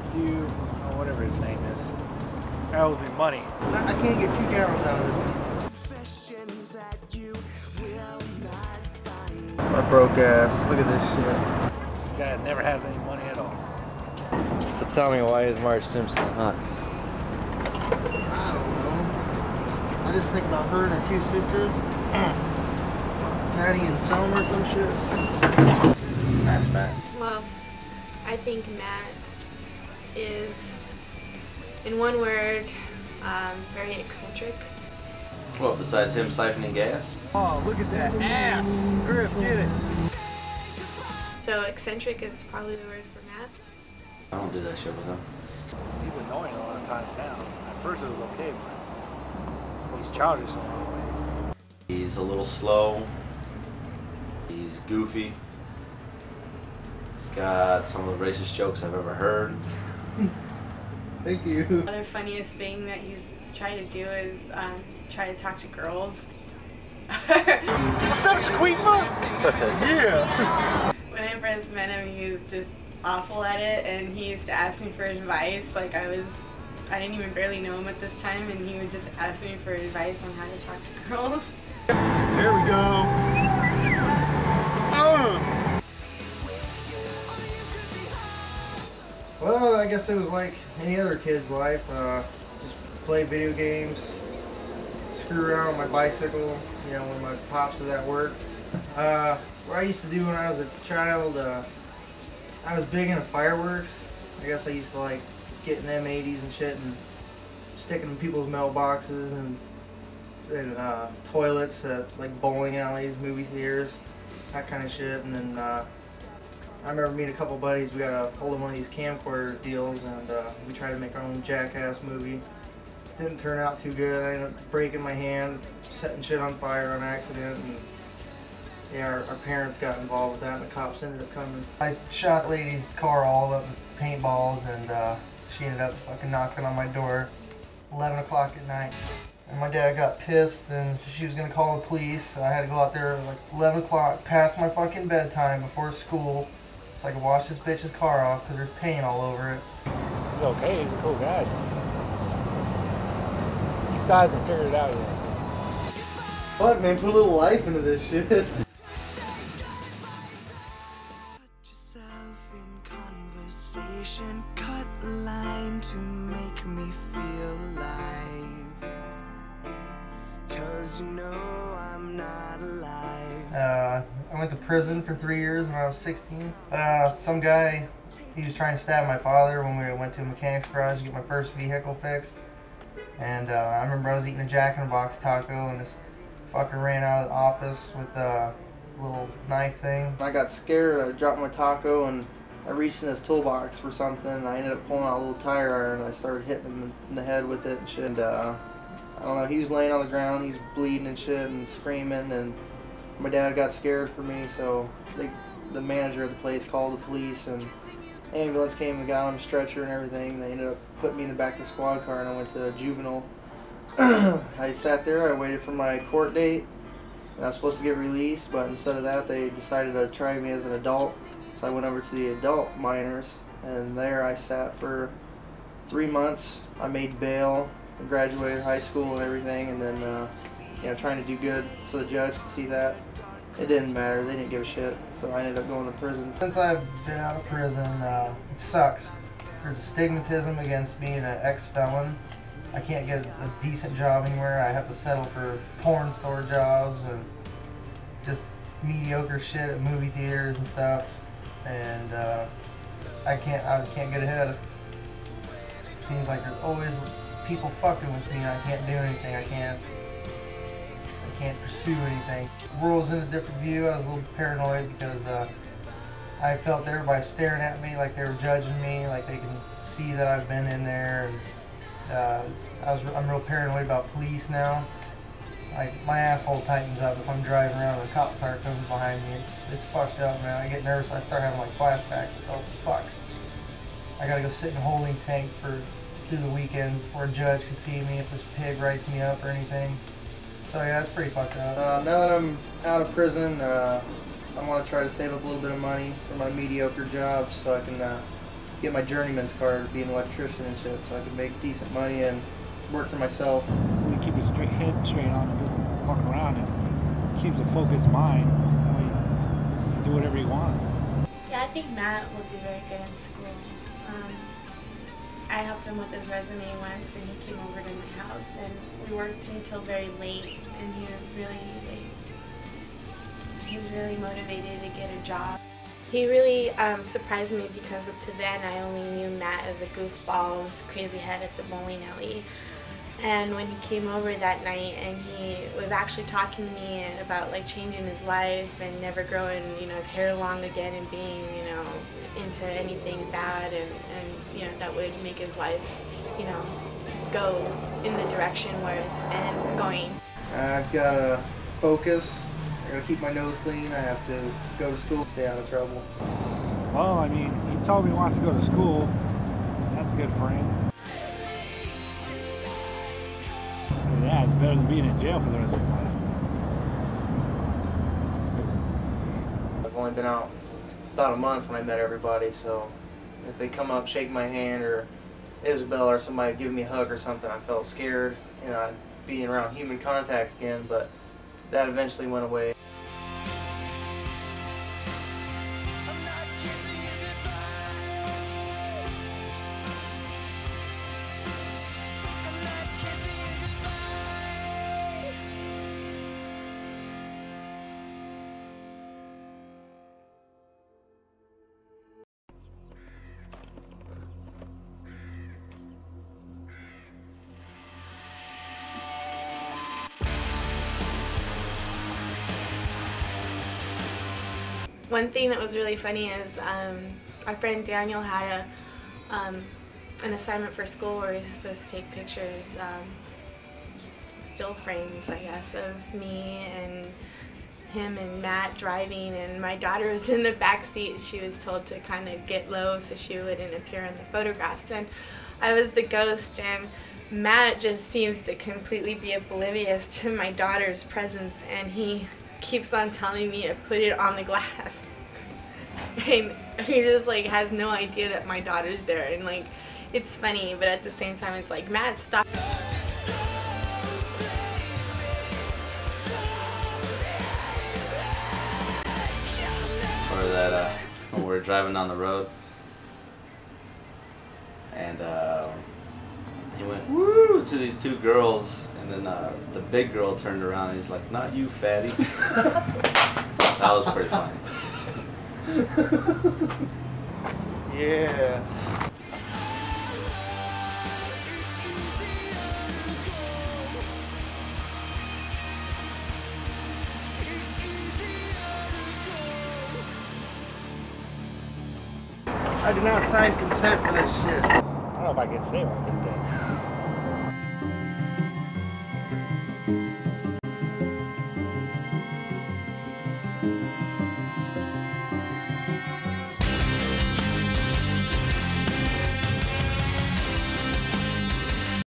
Matthew, or whatever his name is. He owes me money. I can't get 2 gallons out of this. My broke ass. Look at this shit. This guy never has any money at all. So tell me, why is Marge Simpson hot? I don't know. I just think about her and her 2 sisters. Patty and Selma or some shit. That's Matt. Well, I think Matt is, in one word, very eccentric. What, besides him siphoning gas? Oh, look at that ass! Griff, get it! So eccentric is probably the word for Matt. I don't do that shit with him. He's annoying a lot of times now. At first it was okay, but he's childish in a lot of ways. He's a little slow. He's goofy. He's got some of the racist jokes I've ever heurd. Thank you. The other funniest thing that he's tried to do is try to talk to girls. What's up, Squeakma? Yeah. When I first met him, he was just awful at it, and he used to ask me for advice. Like I didn't even barely know him at this time, and he would just ask me for advice on how to talk to girls. There we go. Well, I guess it was like any other kid's life. Just play video games, screw around on my bicycle, you know, when my pops was at work. What I used to do when I was a child, I was big into fireworks. I guess I used to like getting M80s and shit and sticking them in people's mailboxes and toilets at like bowling alleys, movie theaters, that kind of shit. And then I remember meeting a couple buddies. We got a hold of one of these camcorder deals, and we tried to make our own Jackass movie. Didn't turn out too good. I ended up breaking my hand, setting shit on fire on accident, and yeah, our parents got involved with that, and the cops ended up coming. I shot lady's car all up with paintballs, and she ended up fucking knocking on my door 11 o'clock at night. And my dad got pissed, and she was gonna call the police. So I had to go out there at like 11 o'clock, past my fucking bedtime before school, so I could wash this bitch's car off because there's paint all over it. He's okay, he's a cool guy, just he still hasn't figured it out yet. Fuck, man, put a little life into this shit. Cut a line to make me feel alive, 'cause you know I'm not alive. I went to prison for 3 years when I was 16. Some guy, he was trying to stab my father when we went to a mechanic's garage to get my first vehicle fixed. And I remember I was eating a Jack in the Box taco, and this fucker ran out of the office with a little knife thing. I got scared, I dropped my taco, and I reached in his toolbox for something, and I ended up pulling out a little tire iron, and I started hitting him in the head with it and shit. And, I don't know, he was laying on the ground, he's bleeding and shit and screaming, and my dad got scared for me, so the manager of the place called the police, and ambulance came and got on a stretcher and everything. They ended up putting me in the back of the squad car, and I went to a juvenile. I sat there, I waited for my court date, and I was supposed to get released, but instead of that, they decided to try me as an adult. So I went over to the adult minors, and there I sat for 3 months. I made bail, graduated high school and everything, and then you know, trying to do good so the judge could see that. It didn't matter, they didn't give a shit, so I ended up going to prison. Since I've been out of prison, it sucks. There's a stigmatism against being an ex-felon. I can't get a decent job anywhere. I have to settle for porn store jobs and just mediocre shit at movie theaters and stuff. And I can't get ahead. Seems like there's always people fucking with me, and I can't do anything. I can't pursue anything. The world's in a different view. I was a little paranoid because I felt everybody staring at me like they were judging me, like they can see that I've been in there. And I'm real paranoid about police now. Like, my asshole tightens up if I'm driving around and a cop car comes behind me. It's fucked up, man. I get nervous. I start having like flashbacks. Like, oh fuck, I gotta go sit in a holding tank through the weekend before a judge can see me if this pig writes me up or anything. So yeah, it's pretty fucked up. Now that I'm out of prison, I want to try to save up a little bit of money for my mediocre job so I can get my journeyman's card, be an electrician and shit, so I could make decent money and work for myself. He keep his head straight on and doesn't walk around and keeps a focused mind. That way he can do whatever he wants. Yeah, I think Matt will do very good in school. I helped him with his resume once, and he came over to my house, and we worked until very late, and he was really motivated to get a job. He really surprised me because up to then I only knew Matt as a goofball, crazy head at the bowling alley. And when he came over that night and he was actually talking to me about like changing his life and never growing, his hair long again and being, into anything bad and that would make his life, go in the direction where it's been going. I've got to focus. I got to keep my nose clean. I have to go to school, stay out of trouble. Well, I mean, he told me he wants to go to school. That's good for him. Yeah, it's better than being in jail for the rest of his life. I've only been out about a month when I met everybody, so if they come up, shake my hand, or Isabel or somebody give me a hug or something, I felt scared, being around human contact again, but that eventually went away. One thing that was really funny is our friend Daniel had an assignment for school where he was supposed to take pictures, still frames, I guess, of me and him and Matt driving, and my daughter was in the back seat. She was told to kind of get low so she wouldn't appear in the photographs, and I was the ghost, and Matt just seems to completely be oblivious to my daughter's presence, and he keeps on telling me to put it on the glass. And he just has no idea that my daughter's there, and it's funny, but at the same time it's like, Matt, stop. Or that when we were driving down the road and he went woo to these two girls, and then the big girl turned around and he's like, "Not you, fatty." That was pretty funny. Yeah. I do not sign consent for this shit. I don't know if I can say what I can think.